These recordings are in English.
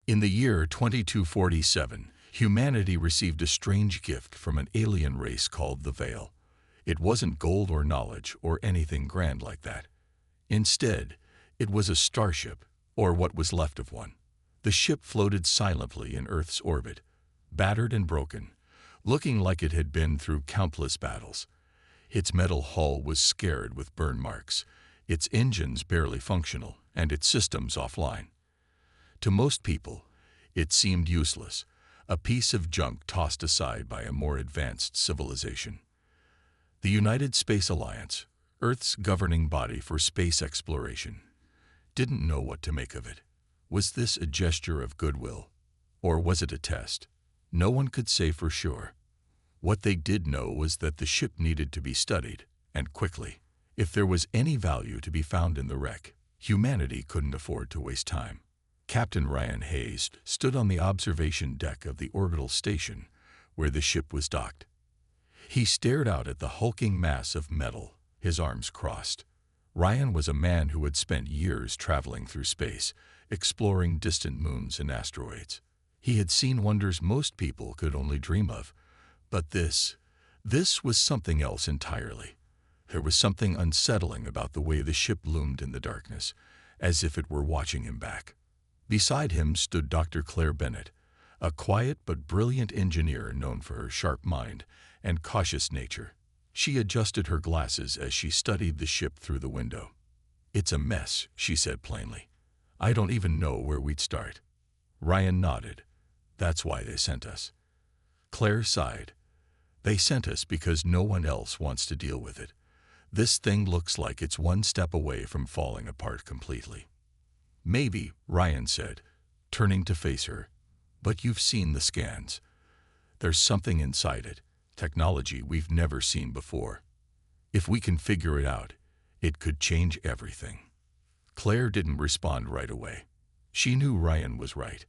In the year 2247, humanity received a strange gift from an alien race called the Veil. It wasn't gold or knowledge or anything grand like that. Instead, it was a starship, or what was left of one. The ship floated silently in Earth's orbit, battered and broken, looking like it had been through countless battles. Its metal hull was scarred with burn marks, its engines barely functional, and its systems offline. To most people, it seemed useless, a piece of junk tossed aside by a more advanced civilization. The United Space Alliance, Earth's governing body for space exploration, didn't know what to make of it. Was this a gesture of goodwill, or was it a test? No one could say for sure. What they did know was that the ship needed to be studied, and quickly. If there was any value to be found in the wreck, humanity couldn't afford to waste time. Captain Ryan Hayes stood on the observation deck of the orbital station where the ship was docked. He stared out at the hulking mass of metal, his arms crossed. Ryan was a man who had spent years traveling through space, exploring distant moons and asteroids. He had seen wonders most people could only dream of. But this was something else entirely. There was something unsettling about the way the ship loomed in the darkness, as if it were watching him back. Beside him stood Dr. Claire Bennett, a quiet but brilliant engineer known for her sharp mind and cautious nature. She adjusted her glasses as she studied the ship through the window. "It's a mess," she said plainly. "I don't even know where we'd start." Ryan nodded. "That's why they sent us." Claire sighed. "They sent us because no one else wants to deal with it. This thing looks like it's one step away from falling apart completely." "Maybe," Ryan said, turning to face her. "But you've seen the scans. There's something inside it, technology we've never seen before. If we can figure it out, it could change everything." Claire didn't respond right away. She knew Ryan was right,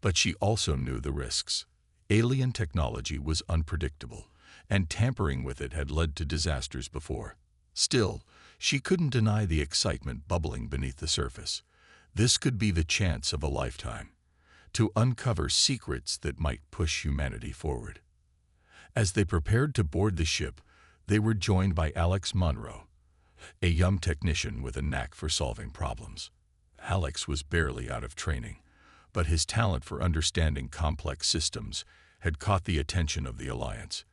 but she also knew the risks. Alien technology was unpredictable, and tampering with it had led to disasters before. Still, she couldn't deny the excitement bubbling beneath the surface. This could be the chance of a lifetime, to uncover secrets that might push humanity forward. As they prepared to board the ship, they were joined by Alex Monroe, a young technician with a knack for solving problems. Alex was barely out of training, but his talent for understanding complex systems had caught the attention of the Alliance.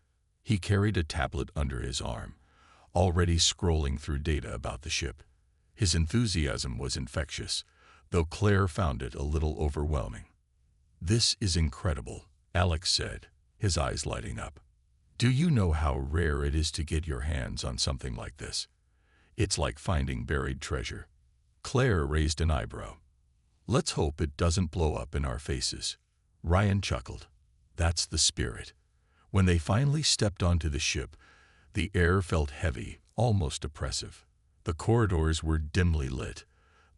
He carried a tablet under his arm, already scrolling through data about the ship. His enthusiasm was infectious, though Claire found it a little overwhelming. "This is incredible," Alex said, his eyes lighting up. "Do you know how rare it is to get your hands on something like this? It's like finding buried treasure." Claire raised an eyebrow. "Let's hope it doesn't blow up in our faces." Ryan chuckled. "That's the spirit." When they finally stepped onto the ship, the air felt heavy, almost oppressive. The corridors were dimly lit,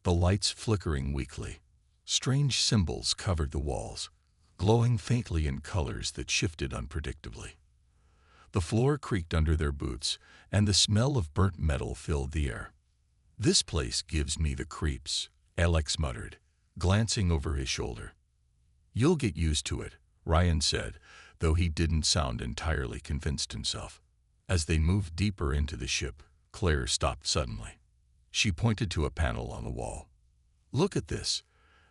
the lights flickering weakly. Strange symbols covered the walls, glowing faintly in colors that shifted unpredictably. The floor creaked under their boots, and the smell of burnt metal filled the air. "This place gives me the creeps," Alex muttered, glancing over his shoulder. "You'll get used to it," Ryan said, though he didn't sound entirely convinced himself. As they moved deeper into the ship, Claire stopped suddenly. She pointed to a panel on the wall. "Look at this."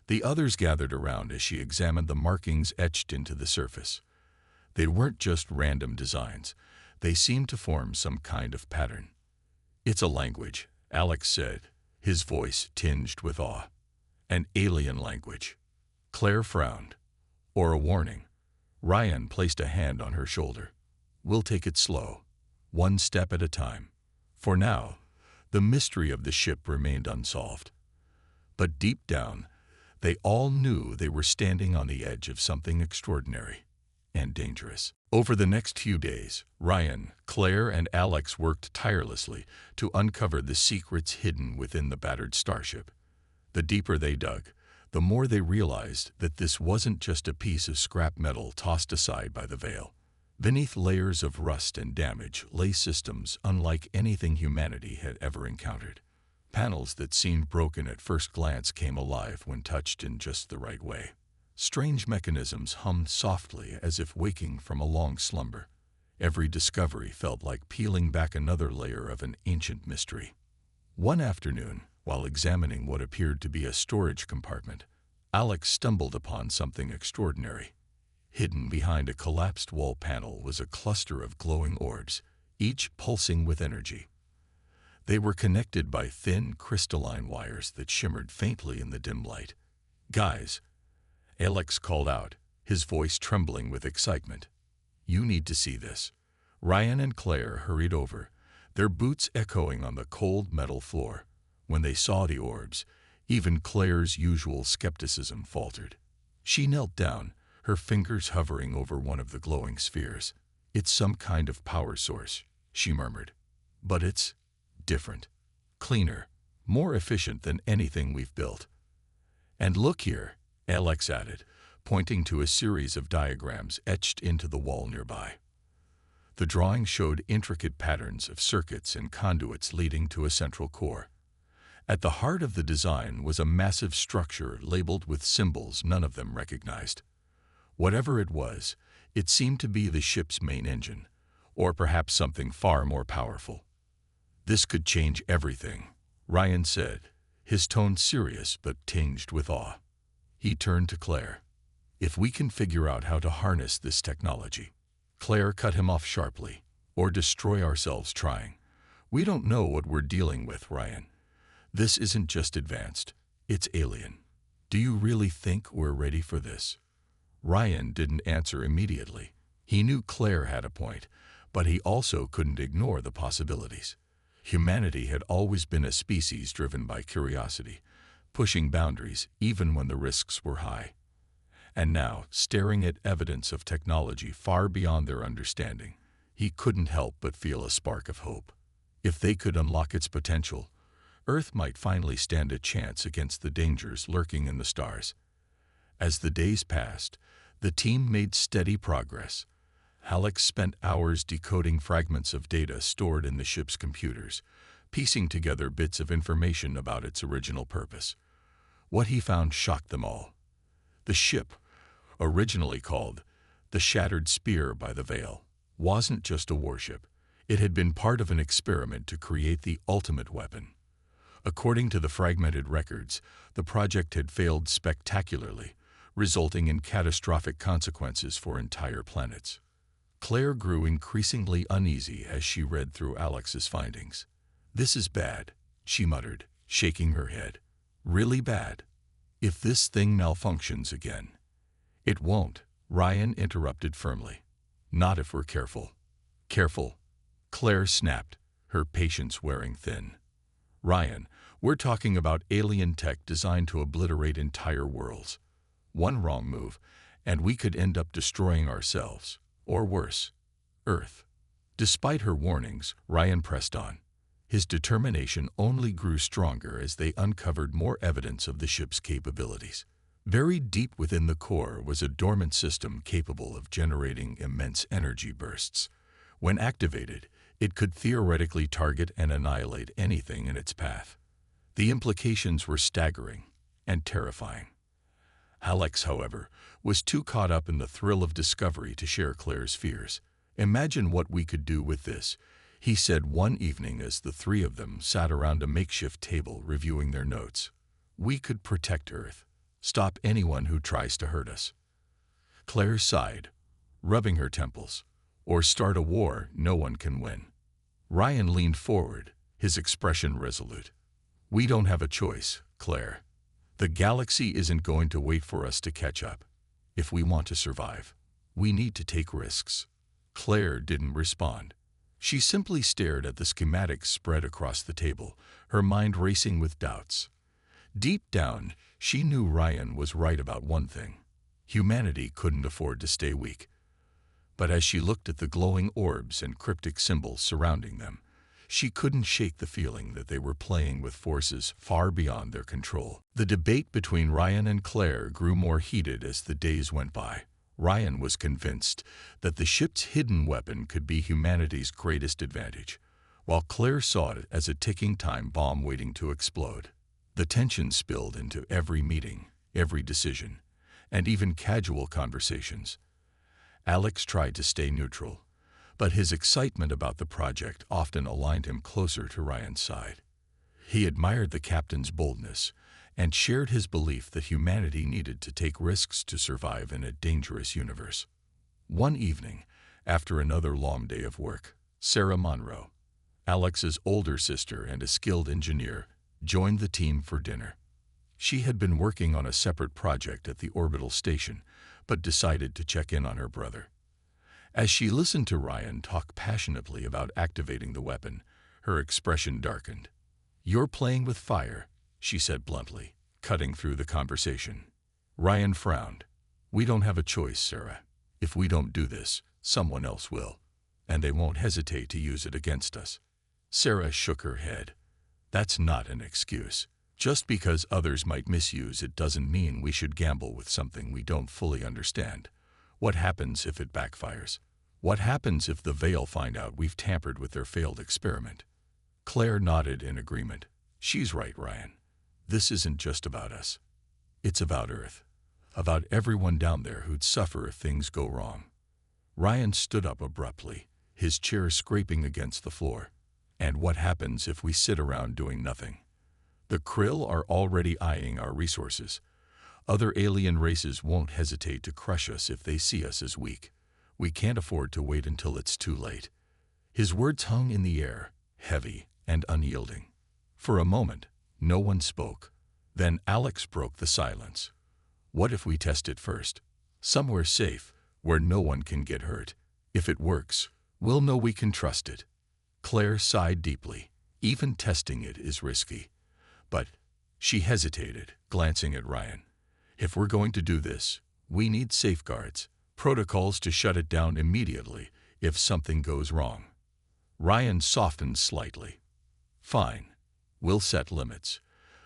The others gathered around as she examined the markings etched into the surface. They weren't just random designs. They seemed to form some kind of pattern. "It's a language," Alex said, his voice tinged with awe. "An alien language." Claire frowned. "Or a warning." Ryan placed a hand on her shoulder. "We'll take it slow, one step at a time. For now, the mystery of the ship remained unsolved." But deep down, they all knew they were standing on the edge of something extraordinary and dangerous. Over the next few days, Ryan, Claire, and Alex worked tirelessly to uncover the secrets hidden within the battered starship. The deeper they dug, the more they realized that this wasn't just a piece of scrap metal tossed aside by the Veil. Beneath layers of rust and damage lay systems unlike anything humanity had ever encountered. Panels that seemed broken at first glance came alive when touched in just the right way. Strange mechanisms hummed softly as if waking from a long slumber. Every discovery felt like peeling back another layer of an ancient mystery. One afternoon, while examining what appeared to be a storage compartment, Alex stumbled upon something extraordinary. Hidden behind a collapsed wall panel was a cluster of glowing orbs, each pulsing with energy. They were connected by thin, crystalline wires that shimmered faintly in the dim light. "Guys," Alex called out, his voice trembling with excitement. "You need to see this." Ryan and Claire hurried over, their boots echoing on the cold metal floor. When they saw the orbs, even Claire's usual skepticism faltered. She knelt down, her fingers hovering over one of the glowing spheres. "It's some kind of power source," she murmured. "But it's different, cleaner, more efficient than anything we've built." "And look here," Alex added, pointing to a series of diagrams etched into the wall nearby. The drawings showed intricate patterns of circuits and conduits leading to a central core. At the heart of the design was a massive structure labeled with symbols none of them recognized. Whatever it was, it seemed to be the ship's main engine, or perhaps something far more powerful. "This could change everything," Ryan said, his tone serious but tinged with awe. He turned to Claire. "If we can figure out how to harness this technology." Claire cut him off sharply. "Or destroy ourselves trying. We don't know what we're dealing with, Ryan. This isn't just advanced, it's alien. Do you really think we're ready for this?" Ryan didn't answer immediately. He knew Claire had a point, but he also couldn't ignore the possibilities. Humanity had always been a species driven by curiosity, pushing boundaries even when the risks were high. And now, staring at evidence of technology far beyond their understanding, he couldn't help but feel a spark of hope. If they could unlock its potential, Earth might finally stand a chance against the dangers lurking in the stars. As the days passed, the team made steady progress. Alex spent hours decoding fragments of data stored in the ship's computers, piecing together bits of information about its original purpose. What he found shocked them all. The ship, originally called the Shattered Spear by the Veil, wasn't just a warship. It had been part of an experiment to create the ultimate weapon. According to the fragmented records, the project had failed spectacularly, resulting in catastrophic consequences for entire planets. Claire grew increasingly uneasy as she read through Alex's findings. "This is bad," she muttered, shaking her head. "Really bad. If this thing malfunctions again." "It won't," Ryan interrupted firmly. "Not if we're careful." "Careful?" Claire snapped, her patience wearing thin. "Ryan, we're talking about alien tech designed to obliterate entire worlds. One wrong move, and we could end up destroying ourselves, or worse, Earth." Despite her warnings, Ryan pressed on. His determination only grew stronger as they uncovered more evidence of the ship's capabilities. Buried deep within the core was a dormant system capable of generating immense energy bursts. When activated, it could theoretically target and annihilate anything in its path. The implications were staggering and terrifying. Alex, however, was too caught up in the thrill of discovery to share Claire's fears. "Imagine what we could do with this," he said one evening as the three of them sat around a makeshift table reviewing their notes. "We could protect Earth, stop anyone who tries to hurt us." Claire sighed, rubbing her temples. "Or start a war no one can win." Ryan leaned forward, his expression resolute. "We don't have a choice, Claire. The galaxy isn't going to wait for us to catch up. If we want to survive, we need to take risks." Claire didn't respond. She simply stared at the schematics spread across the table, her mind racing with doubts. Deep down, she knew Ryan was right about one thing. Humanity couldn't afford to stay weak. But as she looked at the glowing orbs and cryptic symbols surrounding them, she couldn't shake the feeling that they were playing with forces far beyond their control. The debate between Ryan and Claire grew more heated as the days went by. Ryan was convinced that the ship's hidden weapon could be humanity's greatest advantage, while Claire saw it as a ticking time bomb waiting to explode. The tension spilled into every meeting, every decision, and even casual conversations. Alex tried to stay neutral, but his excitement about the project often aligned him closer to Ryan's side. He admired the captain's boldness and shared his belief that humanity needed to take risks to survive in a dangerous universe. One evening, after another long day of work, Sarah Monroe, Alex's older sister and a skilled engineer, joined the team for dinner. She had been working on a separate project at the orbital station, but decided to check in on her brother. As she listened to Ryan talk passionately about activating the weapon, her expression darkened. "You're playing with fire," she said bluntly, cutting through the conversation. Ryan frowned. "We don't have a choice, Sarah. If we don't do this, someone else will, and they won't hesitate to use it against us." Sarah shook her head. "That's not an excuse. Just because others might misuse it doesn't mean we should gamble with something we don't fully understand. What happens if it backfires? What happens if the Veil find out we've tampered with their failed experiment?" Claire nodded in agreement. "She's right, Ryan. This isn't just about us. It's about Earth. About everyone down there who'd suffer if things go wrong." Ryan stood up abruptly, his chair scraping against the floor. "And what happens if we sit around doing nothing? The Krill are already eyeing our resources. Other alien races won't hesitate to crush us if they see us as weak. We can't afford to wait until it's too late." His words hung in the air, heavy and unyielding. For a moment, no one spoke. Then Alex broke the silence. "What if we test it first? Somewhere safe, where no one can get hurt. If it works, we'll know we can trust it." Claire sighed deeply. "Even testing it is risky." But she hesitated, glancing at Ryan. "If we're going to do this, we need safeguards, protocols to shut it down immediately if something goes wrong." Ryan softened slightly. "Fine, we'll set limits,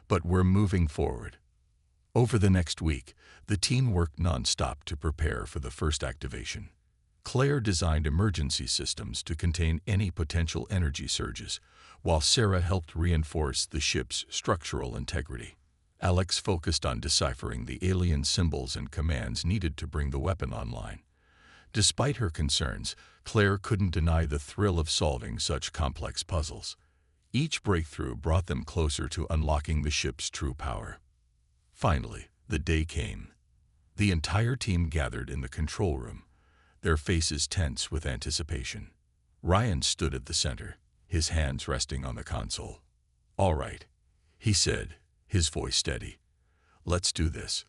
but we're moving forward." Over the next week, the team worked nonstop to prepare for the first activation. Claire designed emergency systems to contain any potential energy surges, while Sarah helped reinforce the ship's structural integrity. Alex focused on deciphering the alien symbols and commands needed to bring the weapon online. Despite her concerns, Claire couldn't deny the thrill of solving such complex puzzles. Each breakthrough brought them closer to unlocking the ship's true power. Finally, the day came. The entire team gathered in the control room, their faces tense with anticipation. Ryan stood at the center, his hands resting on the console. "All right," he said, his voice steady. "Let's do this."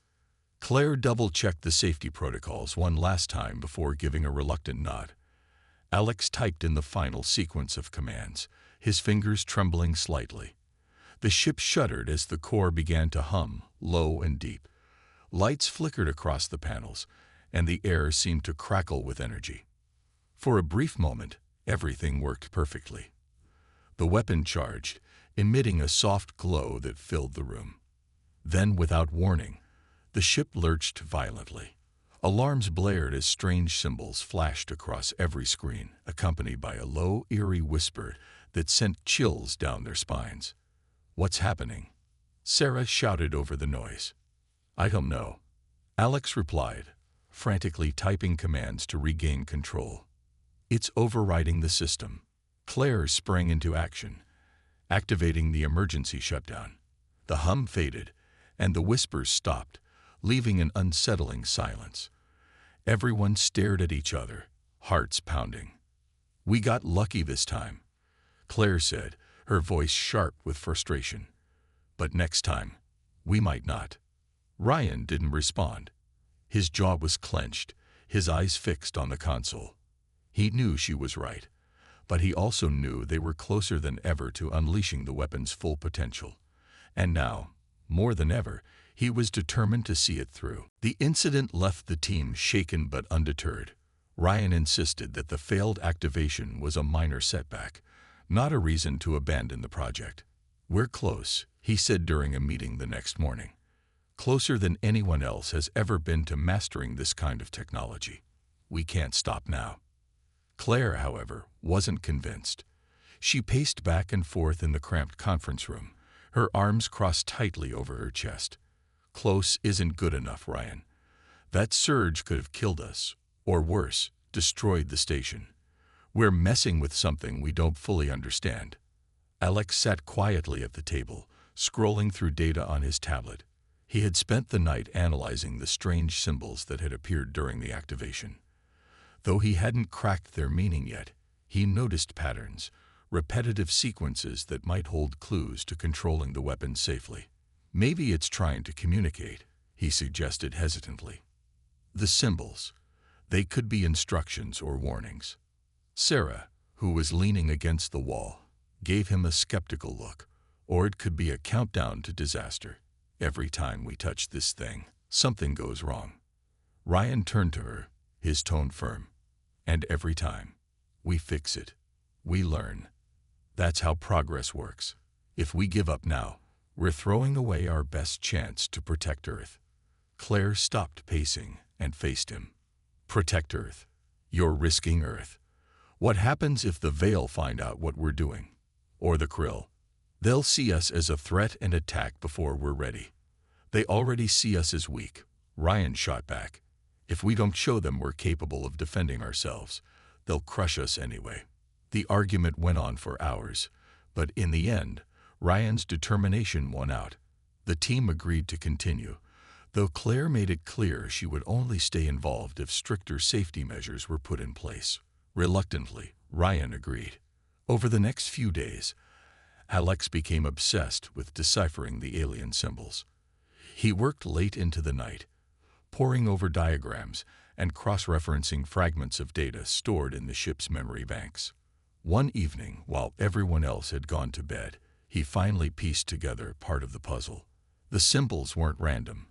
Claire double-checked the safety protocols one last time before giving a reluctant nod. Alex typed in the final sequence of commands, his fingers trembling slightly. The ship shuddered as the core began to hum, low and deep. Lights flickered across the panels, and the air seemed to crackle with energy. For a brief moment, everything worked perfectly. The weapon charged, emitting a soft glow that filled the room. Then, without warning, the ship lurched violently. Alarms blared as strange symbols flashed across every screen, accompanied by a low, eerie whisper that sent chills down their spines. "What's happening?" Sarah shouted over the noise. "I don't know," Alex replied, frantically typing commands to regain control. "It's overriding the system." Claire sprang into action, activating the emergency shutdown. The hum faded, and the whispers stopped, leaving an unsettling silence. Everyone stared at each other, hearts pounding. "We got lucky this time," Claire said, her voice sharp with frustration. "But next time, we might not." Ryan didn't respond. His jaw was clenched, his eyes fixed on the console. He knew she was right, but he also knew they were closer than ever to unleashing the weapon's full potential. And now, more than ever, he was determined to see it through. The incident left the team shaken but undeterred. Ryan insisted that the failed activation was a minor setback, not a reason to abandon the project. "We're close," he said during a meeting the next morning. "Closer than anyone else has ever been to mastering this kind of technology. We can't stop now." Claire, however, wasn't convinced. She paced back and forth in the cramped conference room, her arms crossed tightly over her chest. "Close isn't good enough, Ryan. That surge could have killed us, or worse, destroyed the station. We're messing with something we don't fully understand. Alex sat quietly at the table, scrolling through data on his tablet. He had spent the night analyzing the strange symbols that had appeared during the activation. Though he hadn't cracked their meaning yet, he noticed patterns, repetitive sequences that might hold clues to controlling the weapon safely. Maybe it's trying to communicate, he suggested hesitantly. The symbols, they could be instructions or warnings. Sarah, who was leaning against the wall, gave him a skeptical look. Or it could be a countdown to disaster. Every time we touch this thing, something goes wrong. Ryan turned to her, his tone firm. And every time, we fix it. We learn. That's how progress works. If we give up now, we're throwing away our best chance to protect Earth. Claire stopped pacing and faced him. Protect Earth. You're risking Earth. What happens if the Veil find out what we're doing? Or the Krill? They'll see us as a threat and attack before we're ready. They already see us as weak, Ryan shot back. If we don't show them we're capable of defending ourselves, they'll crush us anyway. The argument went on for hours, but in the end, Ryan's determination won out. The team agreed to continue, though Claire made it clear she would only stay involved if stricter safety measures were put in place. Reluctantly, Ryan agreed. Over the next few days, Alex became obsessed with deciphering the alien symbols. He worked late into the night, poring over diagrams and cross-referencing fragments of data stored in the ship's memory banks. One evening, while everyone else had gone to bed, he finally pieced together part of the puzzle. The symbols weren't random.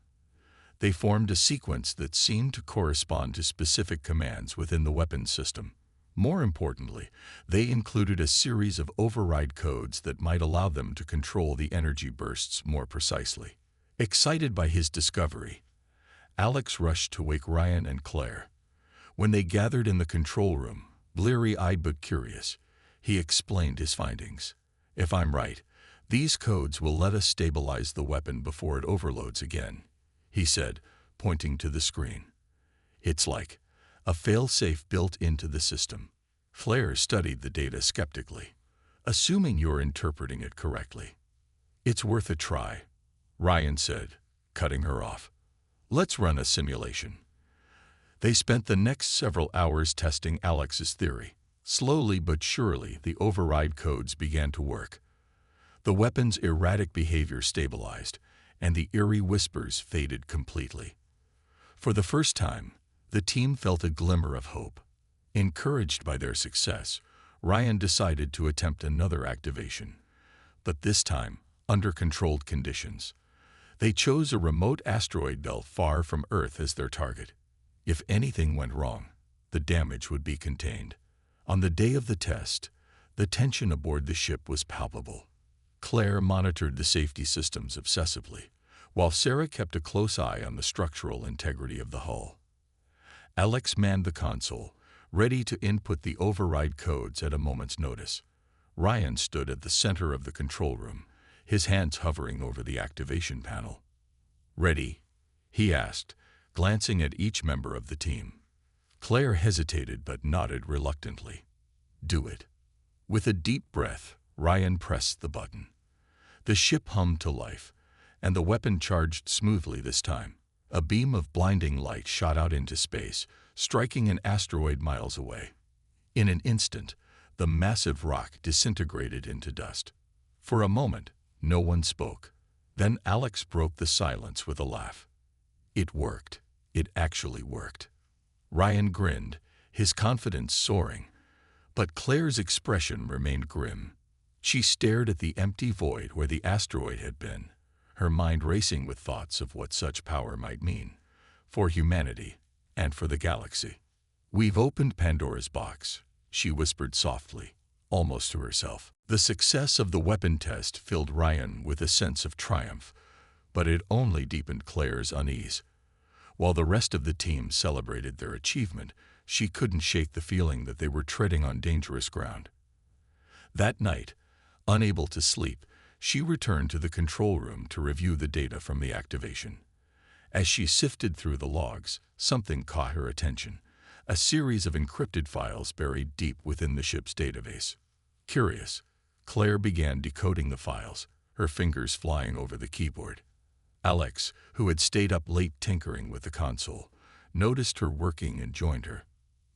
They formed a sequence that seemed to correspond to specific commands within the weapons system. More importantly, they included a series of override codes that might allow them to control the energy bursts more precisely. Excited by his discovery, Alex rushed to wake Ryan and Claire. When they gathered in the control room, bleary-eyed but curious, he explained his findings. If I'm right, these codes will let us stabilize the weapon before it overloads again, he said, pointing to the screen. It's like a fail-safe built into the system. Claire studied the data skeptically. Assuming you're interpreting it correctly. It's worth a try, Ryan said, cutting her off. Let's run a simulation. They spent the next several hours testing Alex's theory. Slowly but surely, the override codes began to work. The weapon's erratic behavior stabilized, and the eerie whispers faded completely. For the first time, the team felt a glimmer of hope. Encouraged by their success, Ryan decided to attempt another activation, but this time under controlled conditions. They chose a remote asteroid belt far from Earth as their target. If anything went wrong, the damage would be contained. On the day of the test, the tension aboard the ship was palpable. Claire monitored the safety systems obsessively, while Sarah kept a close eye on the structural integrity of the hull. Alex manned the console, ready to input the override codes at a moment's notice. Ryan stood at the center of the control room, his hands hovering over the activation panel. "Ready?" he asked, glancing at each member of the team. Claire hesitated but nodded reluctantly. "Do it." With a deep breath, Ryan pressed the button. The ship hummed to life, and the weapon charged smoothly this time. A beam of blinding light shot out into space, striking an asteroid miles away. In an instant, the massive rock disintegrated into dust. For a moment, no one spoke. Then Alex broke the silence with a laugh. It worked. It actually worked. Ryan grinned, his confidence soaring, but Claire's expression remained grim. She stared at the empty void where the asteroid had been, her mind racing with thoughts of what such power might mean for humanity and for the galaxy. "We've opened Pandora's box," she whispered softly, almost to herself. The success of the weapon test filled Ryan with a sense of triumph, but it only deepened Claire's unease. While the rest of the team celebrated their achievement, she couldn't shake the feeling that they were treading on dangerous ground. That night, unable to sleep, she returned to the control room to review the data from the activation. As she sifted through the logs, something caught her attention, a series of encrypted files buried deep within the ship's database. Curious, Claire began decoding the files, her fingers flying over the keyboard. Alex, who had stayed up late tinkering with the console, noticed her working and joined her.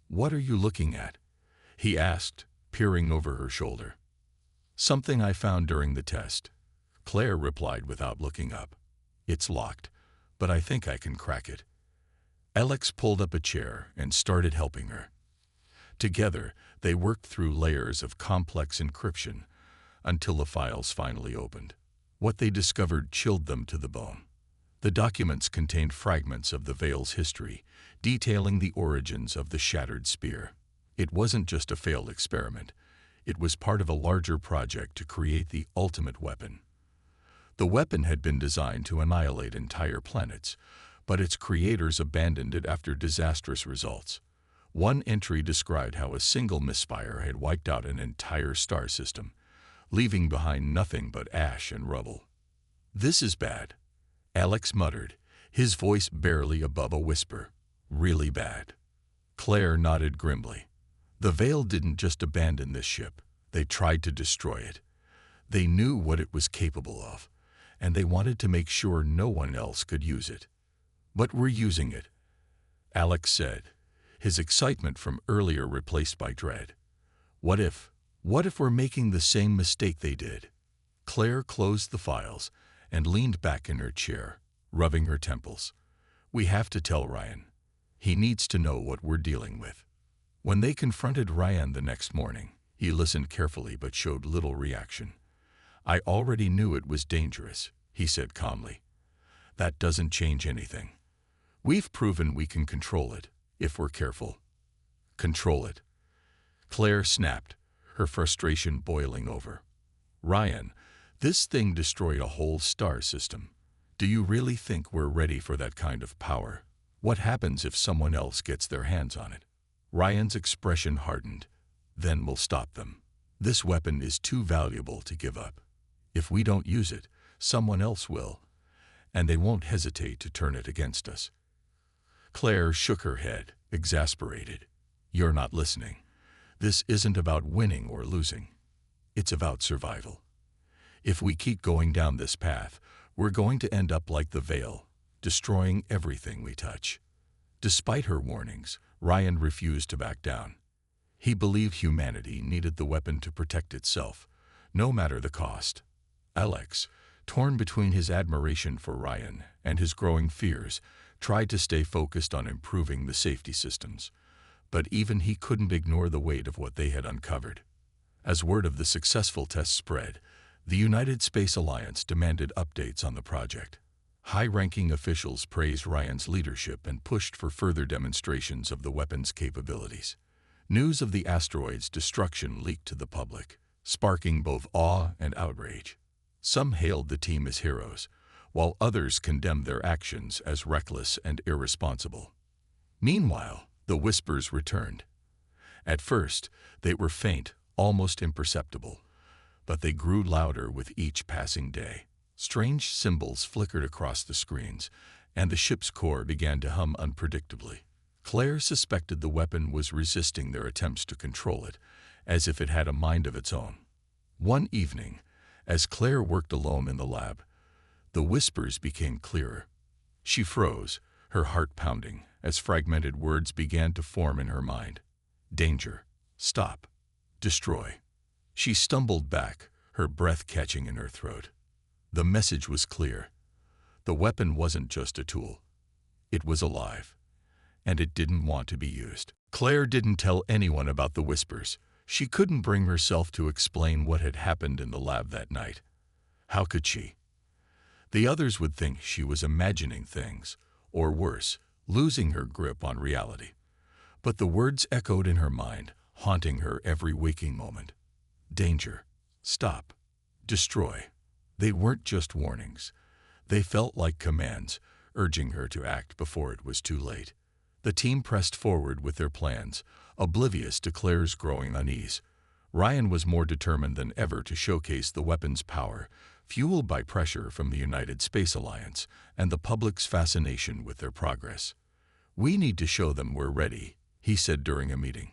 "What are you looking at?" he asked, peering over her shoulder. "Something I found during the test," Claire replied without looking up. "It's locked, but I think I can crack it." Alex pulled up a chair and started helping her. Together, they worked through layers of complex encryption until the files finally opened. What they discovered chilled them to the bone. The documents contained fragments of the Veil's history, detailing the origins of the shattered spear. It wasn't just a failed experiment. It was part of a larger project to create the ultimate weapon. The weapon had been designed to annihilate entire planets, but its creators abandoned it after disastrous results. One entry described how a single misfire had wiped out an entire star system, leaving behind nothing but ash and rubble. "This is bad," Alex muttered, his voice barely above a whisper. "Really bad." Claire nodded grimly. The Veil didn't just abandon this ship. They tried to destroy it. They knew what it was capable of, and they wanted to make sure no one else could use it. "But we're using it," Alex said, his excitement from earlier replaced by dread. What if we're making the same mistake they did?" Claire closed the files and leaned back in her chair, rubbing her temples. "We have to tell Ryan. He needs to know what we're dealing with." When they confronted Ryan the next morning, he listened carefully but showed little reaction. "I already knew it was dangerous," he said calmly. "That doesn't change anything. We've proven we can control it, if we're careful." "Control it?" Claire snapped, her frustration boiling over. "Ryan, this thing destroyed a whole star system. Do you really think we're ready for that kind of power? What happens if someone else gets their hands on it?" Ryan's expression hardened. "Then we'll stop them. This weapon is too valuable to give up. If we don't use it, someone else will, and they won't hesitate to turn it against us." Claire shook her head, exasperated. "You're not listening. This isn't about winning or losing. It's about survival. If we keep going down this path, we're going to end up like the Veil, destroying everything we touch." Despite her warnings, Ryan refused to back down. He believed humanity needed the weapon to protect itself, no matter the cost. Alex, torn between his admiration for Ryan and his growing fears, tried to stay focused on improving the safety systems. But even he couldn't ignore the weight of what they had uncovered. As word of the successful test spread, the United Space Alliance demanded updates on the project. High-ranking officials praised Ryan's leadership and pushed for further demonstrations of the weapon's capabilities. News of the asteroid's destruction leaked to the public, sparking both awe and outrage. Some hailed the team as heroes, while others condemned their actions as reckless and irresponsible. Meanwhile, the whispers returned. At first, they were faint, almost imperceptible, but they grew louder with each passing day. Strange symbols flickered across the screens, and the ship's core began to hum unpredictably. Claire suspected the weapon was resisting their attempts to control it, as if it had a mind of its own. One evening, as Claire worked alone in the lab, the whispers became clearer. She froze, her heart pounding, as fragmented words began to form in her mind. Danger. Stop. Destroy. She stumbled back, her breath catching in her throat. The message was clear. The weapon wasn't just a tool. It was alive, and it didn't want to be used. Claire didn't tell anyone about the whispers. She couldn't bring herself to explain what had happened in the lab that night. How could she? The others would think she was imagining things, or worse, losing her grip on reality. But the words echoed in her mind, haunting her every waking moment. Danger. Stop. Destroy. They weren't just warnings. They felt like commands, urging her to act before it was too late. The team pressed forward with their plans, oblivious to Claire's growing unease. Ryan was more determined than ever to showcase the weapon's power, fueled by pressure from the United Space Alliance and the public's fascination with their progress. "We need to show them we're ready," he said during a meeting.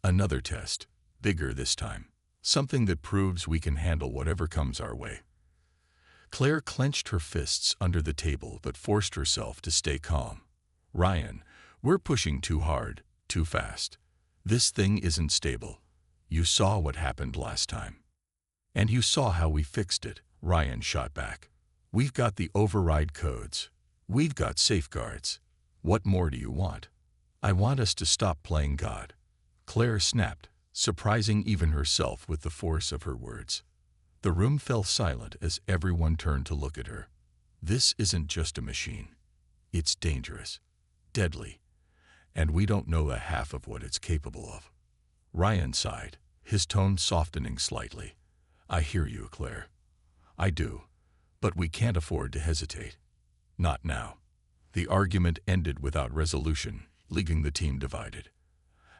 "Another test, bigger this time. Something that proves we can handle whatever comes our way." Claire clenched her fists under the table but forced herself to stay calm. "Ryan, we're pushing too hard, too fast. This thing isn't stable. You saw what happened last time." "And you saw how we fixed it," Ryan shot back. "We've got the override codes. We've got safeguards. What more do you want?" "I want us to stop playing God," Claire snapped, surprising even herself with the force of her words. The room fell silent as everyone turned to look at her. "This isn't just a machine. It's dangerous, deadly, and we don't know a half of what it's capable of." Ryan sighed, his tone softening slightly. "I hear you, Claire. I do. But we can't afford to hesitate. Not now." The argument ended without resolution, leaving the team divided.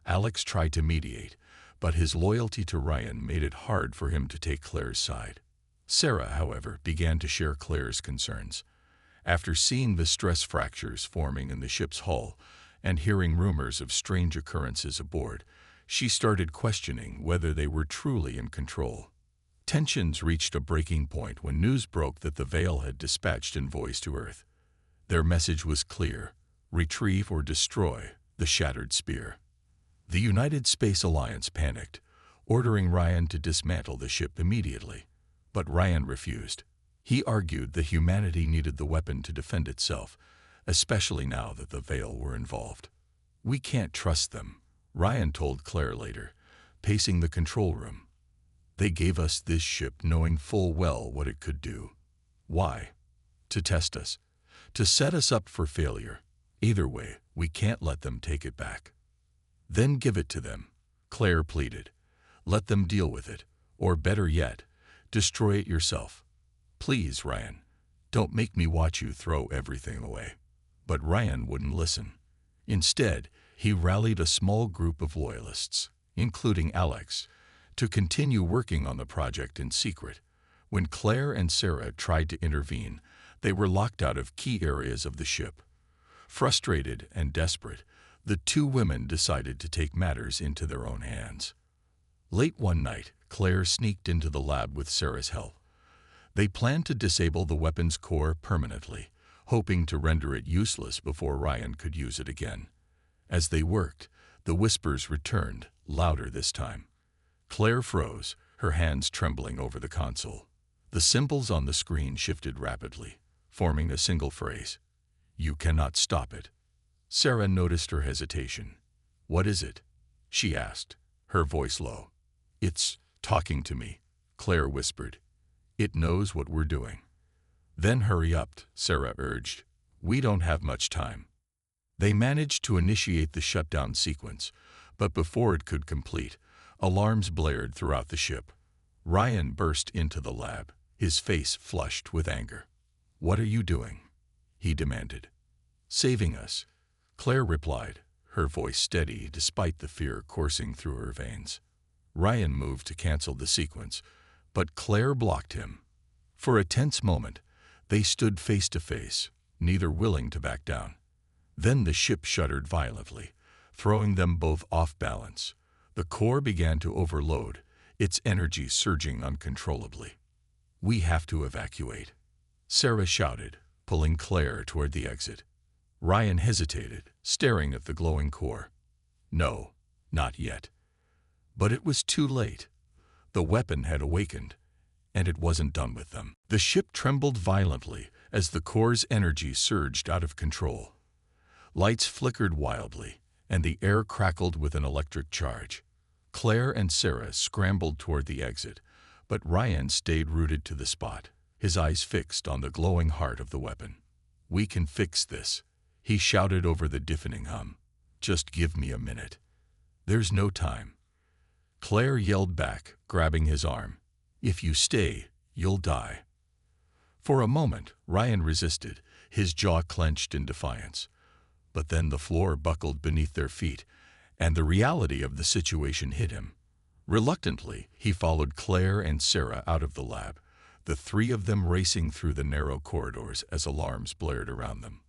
Alex tried to mediate, but his loyalty to Ryan made it hard for him to take Claire's side. Sarah, however, began to share Claire's concerns. After seeing the stress fractures forming in the ship's hull and hearing rumors of strange occurrences aboard, she started questioning whether they were truly in control. Tensions reached a breaking point when news broke that the Veil had dispatched envoys to Earth. Their message was clear: retrieve or destroy the shattered spear. The United Space Alliance panicked, ordering Ryan to dismantle the ship immediately. But Ryan refused. He argued that humanity needed the weapon to defend itself, especially now that the Veil were involved. "We can't trust them," Ryan told Claire later, pacing the control room. "They gave us this ship knowing full well what it could do. Why? To test us, to set us up for failure. Either way, we can't let them take it back." "Then give it to them," Claire pleaded. "Let them deal with it, or better yet, destroy it yourself. Please, Ryan, don't make me watch you throw everything away." But Ryan wouldn't listen. Instead, he rallied a small group of loyalists, including Alex, to continue working on the project in secret. When Claire and Sarah tried to intervene, they were locked out of key areas of the ship. Frustrated and desperate, the two women decided to take matters into their own hands. Late one night, Claire sneaked into the lab with Sarah's help. They planned to disable the weapon's core permanently, hoping to render it useless before Ryan could use it again. As they worked, the whispers returned, louder this time. Claire froze, her hands trembling over the console. The symbols on the screen shifted rapidly, forming a single phrase: "You cannot stop it." Sarah noticed her hesitation. "What is it?" she asked, her voice low. "It's talking to me," Claire whispered. "It knows what we're doing." "Then hurry up," Sarah urged. "We don't have much time." They managed to initiate the shutdown sequence, but before it could complete, alarms blared throughout the ship. Ryan burst into the lab, his face flushed with anger. "What are you doing?" he demanded. "Saving us," Claire replied, her voice steady despite the fear coursing through her veins. Ryan moved to cancel the sequence, but Claire blocked him. For a tense moment, they stood face to face, neither willing to back down. Then the ship shuddered violently, throwing them both off balance. The core began to overload, its energy surging uncontrollably. "We have to evacuate," Sarah shouted, pulling Claire toward the exit. Ryan hesitated, staring at the glowing core. "No, not yet." But it was too late. The weapon had awakened, and it wasn't done with them. The ship trembled violently as the core's energy surged out of control. Lights flickered wildly, and the air crackled with an electric charge. Claire and Sarah scrambled toward the exit, but Ryan stayed rooted to the spot, his eyes fixed on the glowing heart of the weapon. "We can fix this," he shouted over the deafening hum. "Just give me a minute." "There's no time." Claire yelled back, grabbing his arm. "If you stay, you'll die." For a moment, Ryan resisted, his jaw clenched in defiance. But then the floor buckled beneath their feet, and the reality of the situation hit him. Reluctantly, he followed Claire and Sarah out of the lab, the three of them racing through the narrow corridors as alarms blared around them.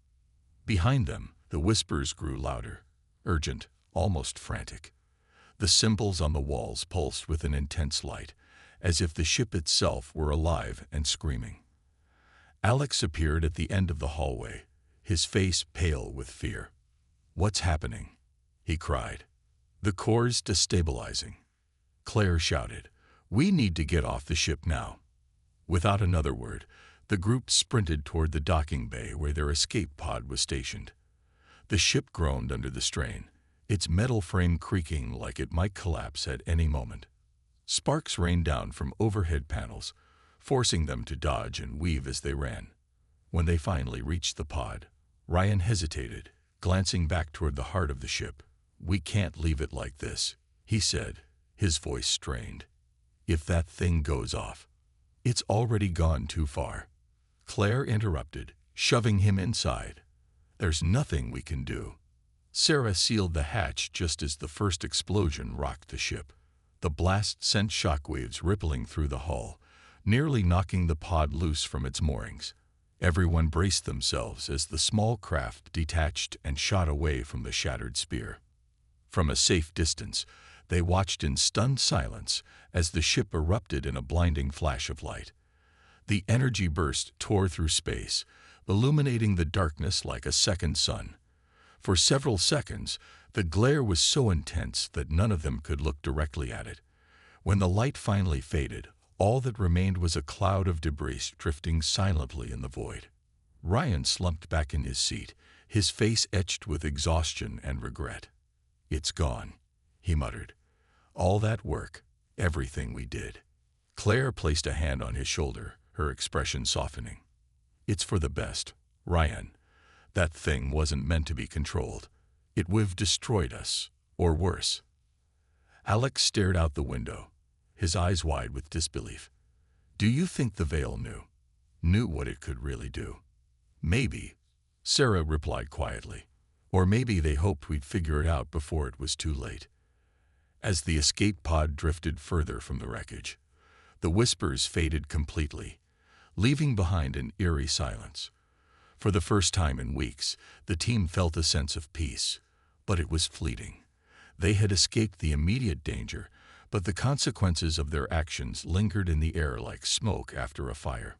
Behind them, the whispers grew louder, urgent, almost frantic. The symbols on the walls pulsed with an intense light, as if the ship itself were alive and screaming. Alex appeared at the end of the hallway, his face pale with fear. "What's happening?" he cried. "The core's destabilizing." Claire shouted, "We need to get off the ship now." Without another word, the group sprinted toward the docking bay where their escape pod was stationed. The ship groaned under the strain, its metal frame creaking like it might collapse at any moment. Sparks rained down from overhead panels, forcing them to dodge and weave as they ran. When they finally reached the pod, Ryan hesitated, glancing back toward the heart of the ship. "We can't leave it like this," he said, his voice strained. "If that thing goes off, it's already gone too far." Claire interrupted, shoving him inside. "There's nothing we can do." Sarah sealed the hatch just as the first explosion rocked the ship. The blast sent shockwaves rippling through the hull, nearly knocking the pod loose from its moorings. Everyone braced themselves as the small craft detached and shot away from the shattered spear. From a safe distance, they watched in stunned silence as the ship erupted in a blinding flash of light. The energy burst tore through space, illuminating the darkness like a second sun. For several seconds, the glare was so intense that none of them could look directly at it. When the light finally faded, all that remained was a cloud of debris drifting silently in the void. Ryan slumped back in his seat, his face etched with exhaustion and regret. "It's gone," he muttered. "All that work, everything we did." Claire placed a hand on his shoulder, her expression softening. "It's for the best, Ryan. That thing wasn't meant to be controlled. It would've destroyed us, or worse." Alex stared out the window, his eyes wide with disbelief. "Do you think the Veil knew what it could really do?" "Maybe," Sarah replied quietly. "Or maybe they hoped we'd figure it out before it was too late." As the escape pod drifted further from the wreckage, the whispers faded completely, leaving behind an eerie silence. For the first time in weeks, the team felt a sense of peace, but it was fleeting. They had escaped the immediate danger, but the consequences of their actions lingered in the air like smoke after a fire.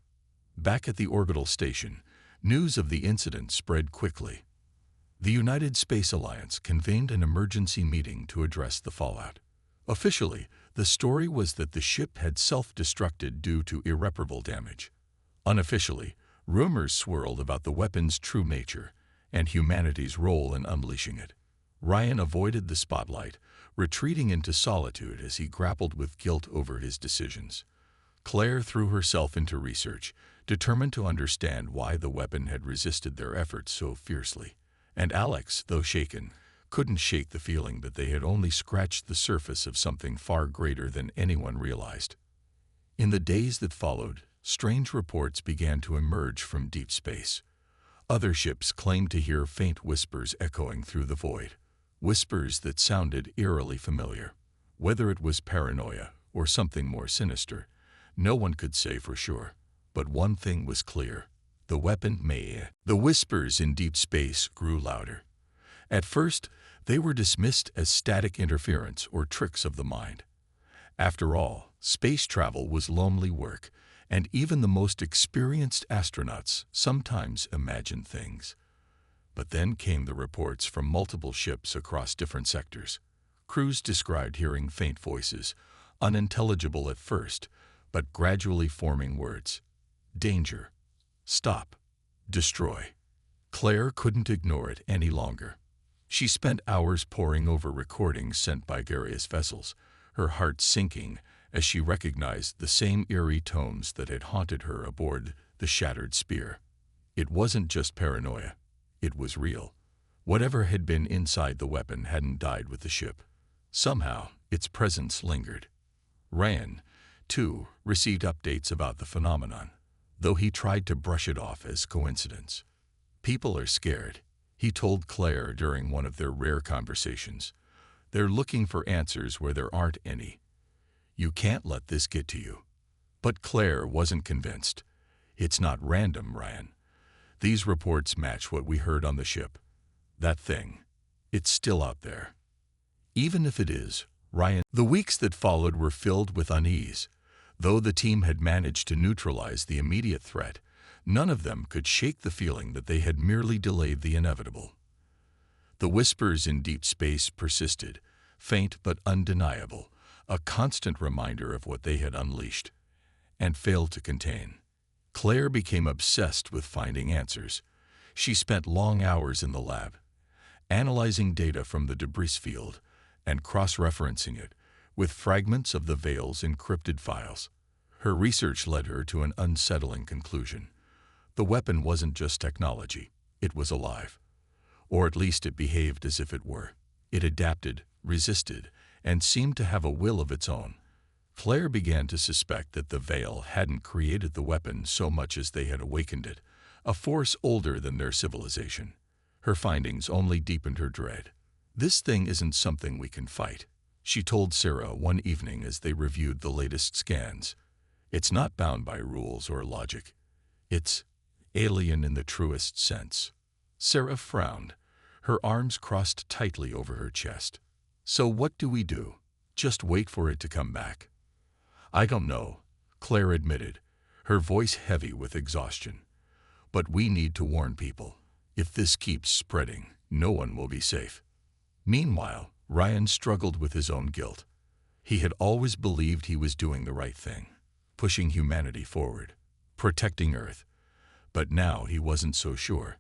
Back at the orbital station, news of the incident spread quickly. The United Space Alliance convened an emergency meeting to address the fallout. Officially, the story was that the ship had self-destructed due to irreparable damage. Unofficially, rumors swirled about the weapon's true nature and humanity's role in unleashing it. Ryan avoided the spotlight, retreating into solitude as he grappled with guilt over his decisions. Claire threw herself into research, determined to understand why the weapon had resisted their efforts so fiercely. And Alex, though shaken, couldn't shake the feeling that they had only scratched the surface of something far greater than anyone realized. In the days that followed, strange reports began to emerge from deep space. Other ships claimed to hear faint whispers echoing through the void, whispers that sounded eerily familiar. Whether it was paranoia or something more sinister, no one could say for sure. But one thing was clear: the weapon may. The whispers in deep space grew louder. At first, they were dismissed as static interference or tricks of the mind. After all, space travel was lonely work, and even the most experienced astronauts sometimes imagined things. But then came the reports from multiple ships across different sectors. Crews described hearing faint voices, unintelligible at first, but gradually forming words. Danger. Stop. Destroy. Claire couldn't ignore it any longer. She spent hours poring over recordings sent by various vessels, her heart sinking as she recognized the same eerie tones that had haunted her aboard the shattered spear. It wasn't just paranoia. It was real. Whatever had been inside the weapon hadn't died with the ship. Somehow, its presence lingered. Ryan, too, received updates about the phenomenon, though he tried to brush it off as coincidence. "People are scared," he told Claire during one of their rare conversations. "They're looking for answers where there aren't any. You can't let this get to you. But Claire wasn't convinced. It's not random, Ryan. These reports match what we heard on the ship. That thing, it's still out there. Even if it is, Ryan. The weeks that followed were filled with unease. Though the team had managed to neutralize the immediate threat, none of them could shake the feeling that they had merely delayed the inevitable. The whispers in deep space persisted, faint but undeniable, a constant reminder of what they had unleashed and failed to contain. Claire became obsessed with finding answers. She spent long hours in the lab, analyzing data from the debris field and cross-referencing it with fragments of the Veil's encrypted files. Her research led her to an unsettling conclusion. The weapon wasn't just technology, it was alive. Or at least it behaved as if it were. It adapted, resisted, and seemed to have a will of its own. Claire began to suspect that the Veil hadn't created the weapon so much as they had awakened it, a force older than their civilization. Her findings only deepened her dread. "This thing isn't something we can fight," she told Sarah one evening as they reviewed the latest scans. "It's not bound by rules or logic. It's alien in the truest sense." Sarah frowned, her arms crossed tightly over her chest. "So what do we do? Just wait for it to come back?" "I don't know," Claire admitted, her voice heavy with exhaustion. "But we need to warn people. If this keeps spreading, no one will be safe." Meanwhile, Ryan struggled with his own guilt. He had always believed he was doing the right thing, pushing humanity forward, protecting Earth. But now he wasn't so sure.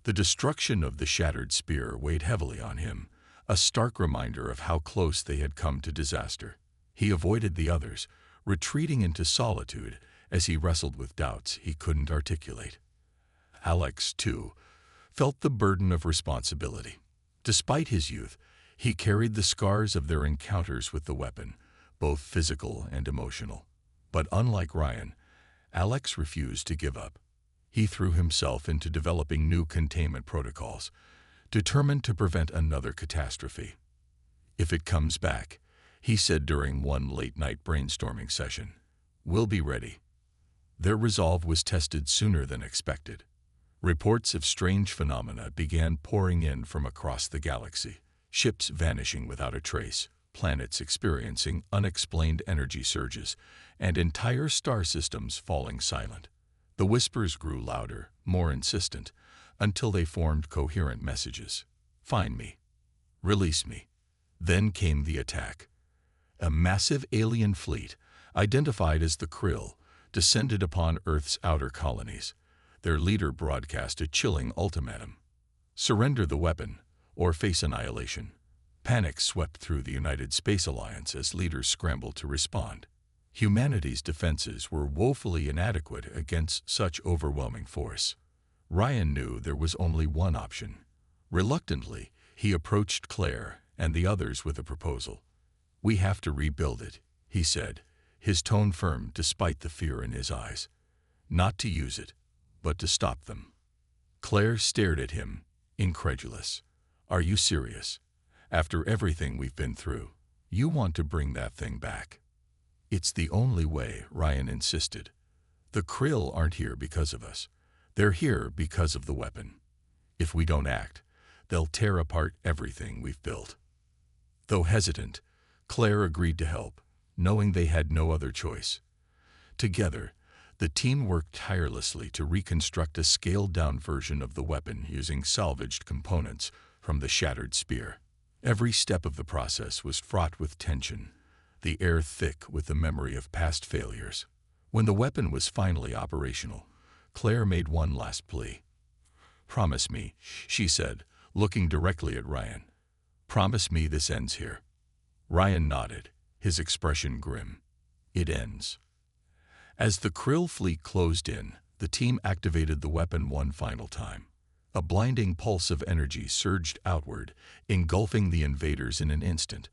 The destruction of the shattered spear weighed heavily on him, a stark reminder of how close they had come to disaster. He avoided the others, retreating into solitude as he wrestled with doubts he couldn't articulate. Alex, too, felt the burden of responsibility. Despite his youth, he carried the scars of their encounters with the weapon, both physical and emotional. But unlike Ryan, Alex refused to give up. He threw himself into developing new containment protocols, determined to prevent another catastrophe. "If it comes back," he said during one late-night brainstorming session, "we'll be ready." Their resolve was tested sooner than expected. Reports of strange phenomena began pouring in from across the galaxy, ships vanishing without a trace, planets experiencing unexplained energy surges, and entire star systems falling silent. The whispers grew louder, more insistent, until they formed coherent messages. "Find me. Release me." Then came the attack. A massive alien fleet, identified as the Krill, descended upon Earth's outer colonies. Their leader broadcast a chilling ultimatum: surrender the weapon, or face annihilation. Panic swept through the United Space Alliance as leaders scrambled to respond. Humanity's defenses were woefully inadequate against such overwhelming force. Ryan knew there was only one option. Reluctantly, he approached Claire and the others with a proposal. "We have to rebuild it," he said, his tone firm despite the fear in his eyes. "Not to use it, but to stop them." Claire stared at him, incredulous. "Are you serious? After everything we've been through, you want to bring that thing back?" "It's the only way," Ryan insisted. "The Krill aren't here because of us. They're here because of the weapon. If we don't act, they'll tear apart everything we've built." Though hesitant, Claire agreed to help, knowing they had no other choice. Together, the team worked tirelessly to reconstruct a scaled-down version of the weapon using salvaged components from the shattered spear. Every step of the process was fraught with tension, the air thick with the memory of past failures. When the weapon was finally operational, Claire made one last plea. "Promise me," she said, looking directly at Ryan. "Promise me this ends here." Ryan nodded, his expression grim. "It ends." As the Krill fleet closed in, the team activated the weapon one final time. A blinding pulse of energy surged outward, engulfing the invaders in an instant.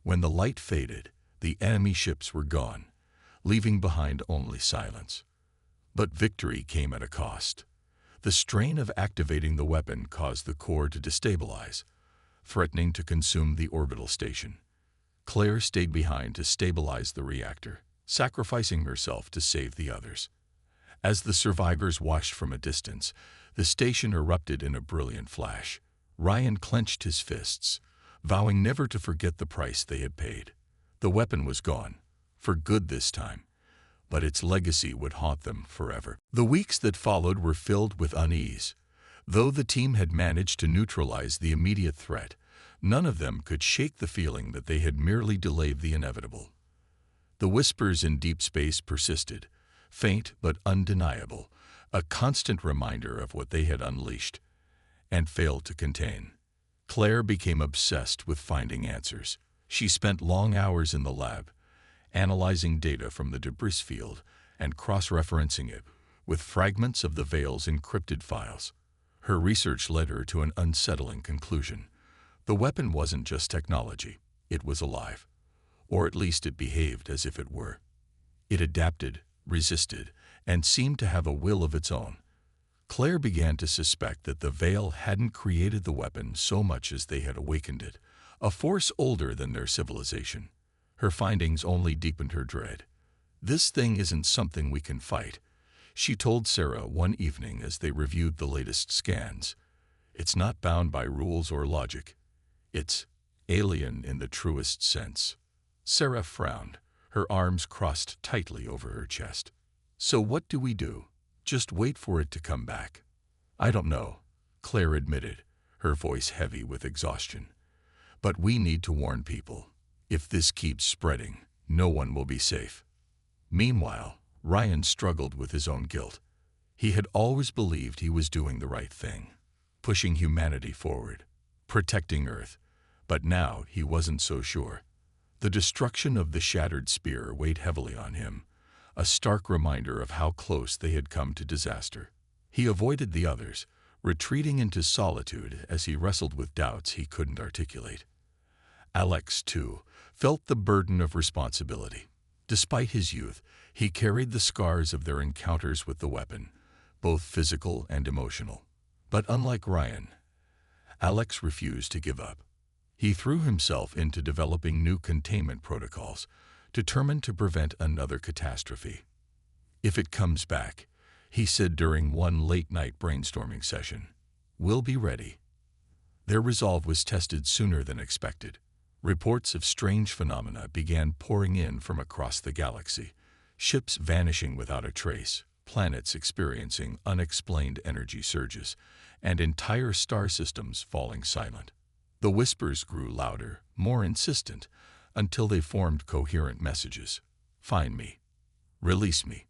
When the light faded, the enemy ships were gone, leaving behind only silence. But victory came at a cost. The strain of activating the weapon caused the core to destabilize, threatening to consume the orbital station. Claire stayed behind to stabilize the reactor, sacrificing herself to save the others. As the survivors watched from a distance, the station erupted in a brilliant flash. Ryan clenched his fists, vowing never to forget the price they had paid. The weapon was gone, for good this time, but its legacy would haunt them forever. The weeks that followed were filled with unease. Though the team had managed to neutralize the immediate threat, none of them could shake the feeling that they had merely delayed the inevitable. The whispers in deep space persisted, faint but undeniable, a constant reminder of what they had unleashed and failed to contain. Claire became obsessed with finding answers. She spent long hours in the lab, analyzing data from the debris field and cross-referencing it with fragments of the Veil's encrypted files. Her research led her to an unsettling conclusion. The weapon wasn't just technology, it was alive. Or at least it behaved as if it were. It adapted, resisted, and seemed to have a will of its own. Claire began to suspect that the Veil hadn't created the weapon so much as they had awakened it, a force older than their civilization. Her findings only deepened her dread. "This thing isn't something we can fight," she told Sarah one evening as they reviewed the latest scans. "It's not bound by rules or logic. It's alien in the truest sense." Sarah frowned, her arms crossed tightly over her chest. "So what do we do? Just wait for it to come back?" "I don't know," Claire admitted, her voice heavy with exhaustion. "But we need to warn people. If this keeps spreading, no one will be safe." Meanwhile, Ryan struggled with his own guilt. He had always believed he was doing the right thing, pushing humanity forward, protecting Earth, but now he wasn't so sure. The destruction of the shattered spear weighed heavily on him, a stark reminder of how close they had come to disaster. He avoided the others, retreating into solitude as he wrestled with doubts he couldn't articulate. Alex, too, felt the burden of responsibility. Despite his youth, he carried the scars of their encounters with the weapon, both physical and emotional. But unlike Ryan, Alex refused to give up. He threw himself into developing new containment protocols, determined to prevent another catastrophe. "If it comes back," he said during one late-night brainstorming session, "we'll be ready." Their resolve was tested sooner than expected. Reports of strange phenomena began pouring in from across the galaxy, ships vanishing without a trace, planets experiencing unexplained energy surges, and entire star systems falling silent. The whispers grew louder, more insistent, until they formed coherent messages. "Find me. Release me."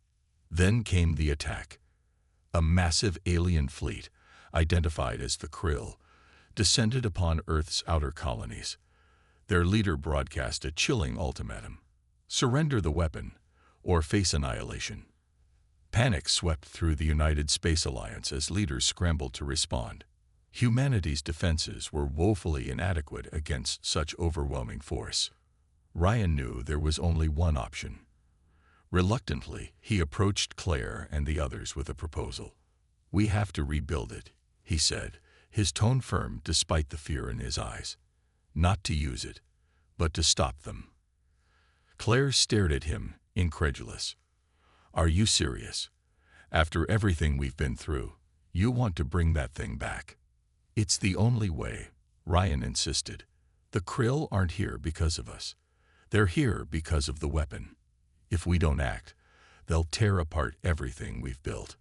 Then came the attack. A massive alien fleet, identified as the Krill, descended upon Earth's outer colonies. Their leader broadcast a chilling ultimatum: surrender the weapon, or face annihilation. Panic swept through the United Space Alliance as leaders scrambled to respond. Humanity's defenses were woefully inadequate against such overwhelming force. Ryan knew there was only one option. Reluctantly, he approached Claire and the others with a proposal. "We have to rebuild it," he said, his tone firm despite the fear in his eyes. "Not to use it, but to stop them." Claire stared at him, incredulous. "Are you serious? After everything we've been through, you want to bring that thing back?" "It's the only way," Ryan insisted. "The Krill aren't here because of us. They're here because of the weapon. If we don't act, they'll tear apart everything we've built."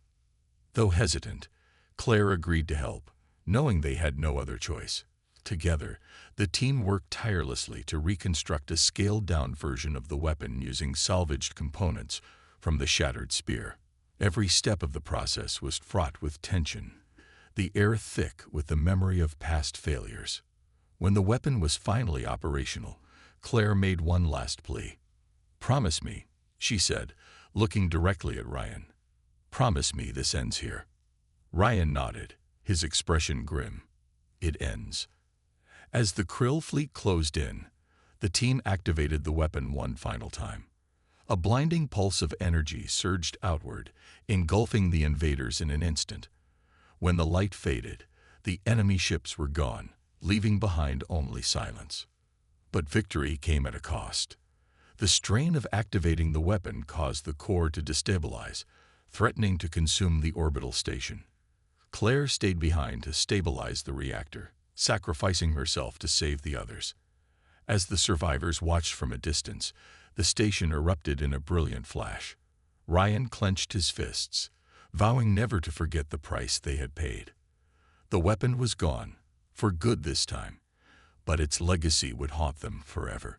Though hesitant, Claire agreed to help, knowing they had no other choice. Together, the team worked tirelessly to reconstruct a scaled-down version of the weapon using salvaged components from the shattered spear. Every step of the process was fraught with tension, the air thick with the memory of past failures. When the weapon was finally operational, Claire made one last plea. "Promise me," she said, looking directly at Ryan. "Promise me this ends here." Ryan nodded, his expression grim. "It ends." As the Krill fleet closed in, the team activated the weapon one final time. A blinding pulse of energy surged outward, engulfing the invaders in an instant. When the light faded, the enemy ships were gone, leaving behind only silence. But victory came at a cost. The strain of activating the weapon caused the core to destabilize, threatening to consume the orbital station. Claire stayed behind to stabilize the reactor, sacrificing herself to save the others. As the survivors watched from a distance, the station erupted in a brilliant flash. Ryan clenched his fists, vowing never to forget the price they had paid. The weapon was gone, for good this time, but its legacy would haunt them forever.